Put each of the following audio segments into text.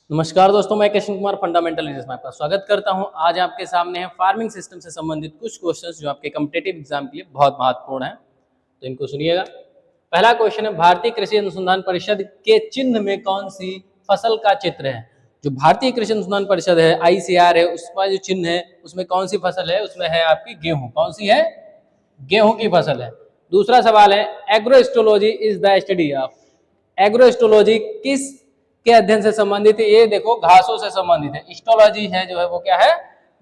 नमस्कार दोस्तों, मैं कृष्ण कुमार फंडामेंटल इंग्लिश में आपका स्वागत करता हूं। आज आपके सामने है फार्मिंग सिस्टम से संबंधित कुछ क्वेश्चंस जो आपके कॉम्पिटिटिव एग्जाम के लिए बहुत महत्वपूर्ण हैं, तो इनको सुनिएगा। पहला क्वेश्चन है, भारतीय कृषि अनुसंधान परिषद के चिन्ह में कौन सी फसल का चित्र है? जो भारतीय कृषि अनुसंधान परिषद है, ICAR है, उसका जो चिन्ह है उसमें कौन सी फसल है? उसमें है आपकी गेहूं। कौन सी है? गेहूं की फसल है। दूसरा सवाल है, एग्रोएस्ट्रोलॉजी इज द स्टडी ऑफ। एग्रोएस्ट्रोलॉजी किस के अध्ययन से संबंधित है? ये देखो, घासों से संबंधित है। एस्ट्रोलॉजी है जो है वो क्या है?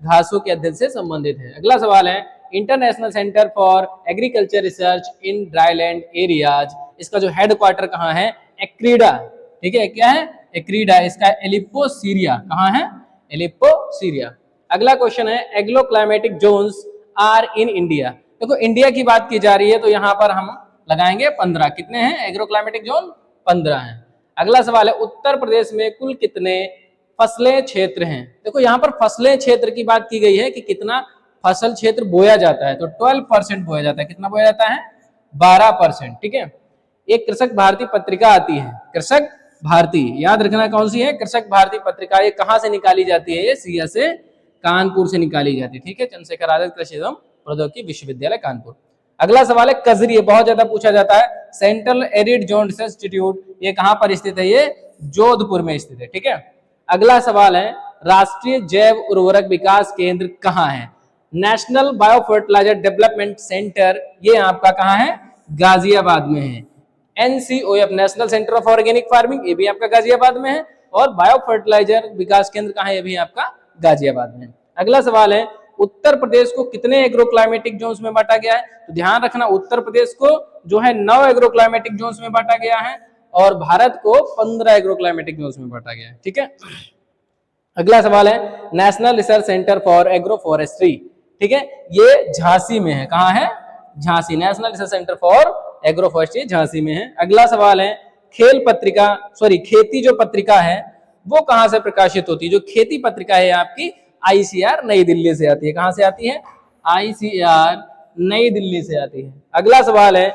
घासों के अध्ययन से संबंधित है। अगला सवाल है, international centre for agriculture research in dryland areas, इसका जो हेडक्वार्टर कहाँ है? एक्रीडा। ठीक है, क्या है? एक्रीडा। इसका एलिप्पो सीरिया। कहाँ है? एलिप्पो सीरिया। अगला क्वेश्चन है, agro climatic zones are in India. देखो, इंडिया की बात की जा रही है तो यहाँ पर हम लगाएंगे 15। कितने हैं एग्रो क्लाइमेटिक जोन? 15 हैं। अगला सवाल है, उत्तर प्रदेश में कुल कितने फसलें क्षेत्र हैं? देखो, यहाँ पर फसलें क्षेत्र की बात की गई है कि कितना फसल क्षेत्र बोया जाता है, तो 12% बोया जाता है। कितना बोया जाता है? 12%। ठीक है। एक कृषक भारती पत्रिका आती है, कृषक भारती, याद रखना कौन सी है? कृषक भारती पत्रिका। ये कहाँ से निकाली जाती है? ये सिया से, कानपुर से निकाली जाती है। ठीक है, चंद्रशेखर आजाद कृषि एवं प्रौद्योगिकी विश्वविद्यालय कानपुर। अगला सवाल है, कजरी, ये बहुत ज्यादा पूछा जाता है। Central arid zone research institute, ये कहां पर स्थित है? ये जोधपुर में स्थित है। ठीक है। अगला सवाल है, राष्ट्रीय जैव उर्वरक विकास केंद्र कहां है? National bio fertiliser development centre, ये आपका कहां है? गाजियाबाद में है। NCOF, national centre of organic farming, ये भी आपका गाजियाबाद में है। और बायो फर्टिलाइजर विकास केंद्र कहां है? ये भी आपका गाजियाबाद में है। अगला सवाल है, उत्तर प्रदेश को कितने एग्रो क्लाइमेटिक जोन्स में बांटा गया है? तो ध्यान रखना, उत्तर प्रदेश को जो है 9 एग्रो क्लाइमेटिक जोन्स में बांटा गया है और भारत को 15 एग्रो क्लाइमेटिक जोन्स में बांटा गया है। ठीक है। अगला सवाल है, national research centre for agro forestry, ठीक है, ये झांसी में है। कहां है? Jhansi. National research centre for agro forestry Jhansi में है। अगला सवाल है, खेल पत्रिका, सॉरी खेती जो पत्रिका है वो कहां से प्रकाशित होती है? जो खेती पत्रिका है आपकी ICAR नई दिल्ली से आती है। कहां से आती है? ICAR नई दिल्ली से आती है। अगला सवाल है,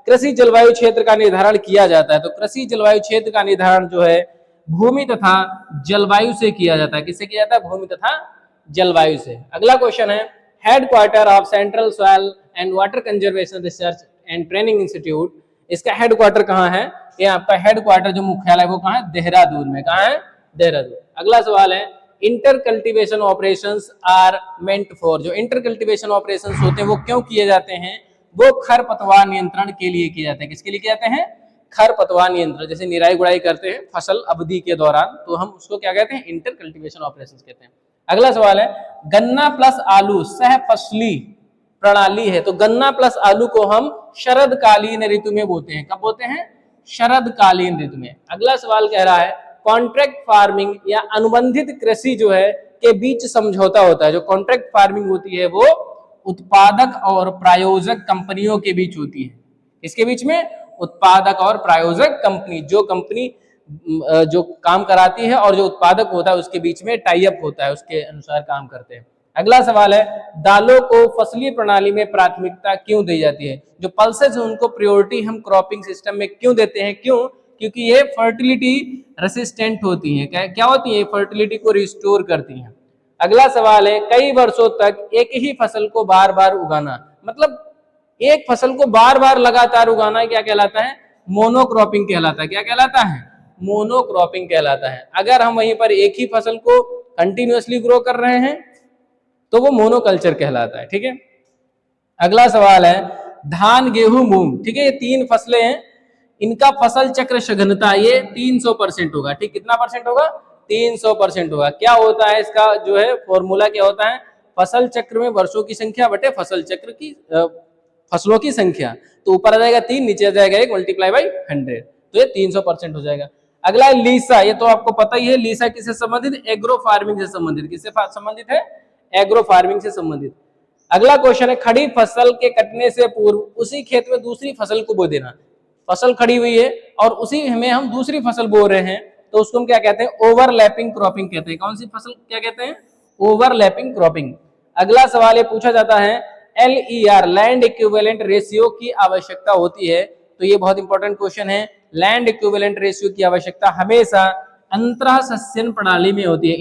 कृषि जलवायु क्षेत्र का निर्धारण किया जाता है, तो कृषि जलवायु क्षेत्र का निर्धारण जो है भूमि तथा जलवायु से किया जाता है। किससे किया जाता है? भूमि तथा जलवायु से। अगला क्वेश्चन है, headquarter of central soil and water conservation research and training institute, इसका हेडक्वार्टर कहां है? ये आपका हेडक्वार्टर जो मुख्यालय वो कहां है? देहरादून में। कहां है? देहरादून। अगला सवाल है, inter cultivation operations are meant for, जो इंटर कल्टिवेशन ऑपरेशंस होते हैं वो क्यों किए जाते हैं? वो खरपतवार नियंत्रण के लिए किए जाते हैं। किसके लिए किए जाते हैं? खरपतवार नियंत्रण। जैसे निराई गुड़ाई करते हैं फसल अवधि के दौरान, तो हम उसको क्या कहते हैं? इंटर कल्टिवेशन ऑपरेशंस कहते हैं। अगला सवाल है, गन्ना प्लस आलू सह फसली प्रणाली है, तो गन्ना प्लस आलू को हम शरदकालीन ऋतु में बोते हैं। कब बोते हैं? शरदकालीन ऋतु में। अगला सवाल कह रहा है, कॉन्ट्रैक्ट फार्मिंग या अनुबंधित कृषि जो है के बीच समझौता होता है। जो कॉन्ट्रैक्ट फार्मिंग होती है वो उत्पादक और प्रायोजक कंपनियों के बीच होती है। इसके बीच में उत्पादक और प्रायोजक कंपनी, जो कंपनी जो काम कराती है और जो उत्पादक होता है उसके बीच में टाई अप होता है, उसके अनुसार काम करते हैं। अगला सवाल है, दालों को फसलीय प्रणाली में प्राथमिकता क्यों दी जाती है? जो पल्सेस है उनको प्रायोरिटी हम क्रॉपिंग सिस्टम में क्यों देते हैं? क्यों? क्योंकि ये फर्टिलिटी रेसिस्टेंट होती हैं। क्या होती है? फर्टिलिटी को रिस्टोर करती हैं। अगला सवाल है, कई वर्षों तक एक ही फसल को बार बार उगाना, मतलब एक फसल को बार बार लगातार उगाना क्या कहलाता है? मोनोक्रॉपिंग कहलाता है। क्या कहलाता है? मोनोक्रॉपिंग कहलाता है। अगर हम वहीं पर एक ही फसल को कंटिन्यूअसली ग्रो कर रहे हैं तो वो मोनोकल्चर कहलाता है। ठीक है। अगला सवाल है, धान गेहूं मूंग, ठीक है, ये 3 फसलें हैं, इनका फसल चक्र सघनता ये 300% होगा। ठीक, कितना परसेंट होगा? 300% होगा। क्या होता है इसका जो है फॉर्मूला? क्या होता है? फसल चक्र में वर्षों की संख्या बटे फसल चक्र की फसलों की संख्या, तो ऊपर आ जाएगा 3, नीचे आ जाएगा 1 मल्टीप्लाई बाई 100, तो ये 300% हो जाएगा। अगला है लीसा, ये तो आपको पता ही है। लीसा किससे संबंधित? एग्रो फार्मिंग से संबंधित। किससे संबंधित है? एग्रो फार्मिंग से संबंधित। अगला क्वेश्चन है, खड़ी फसल के कटने से पूर्व उसी खेत में दूसरी फसल को बो देना। फसल खड़ी हुई है और उसी में हम दूसरी फसल बो रहे हैं, तो उसको हम क्या कहते हैं? ओवरलैपिंग क्रॉपिंग कहते हैं। कौन सी फसल क्या कहते हैं? Overlapping cropping. अगला सवाल ये पूछा जाता है, LER लैंड इक्विवेलेंट रेशियो की आवश्यकता होती है, तो ये बहुत इंपॉर्टेंट क्वेश्चन है। लैंड इक्विवेलेंट रेशियो की आवश्यकता हमेशा अंतः सस्यन प्रणाली में होती है।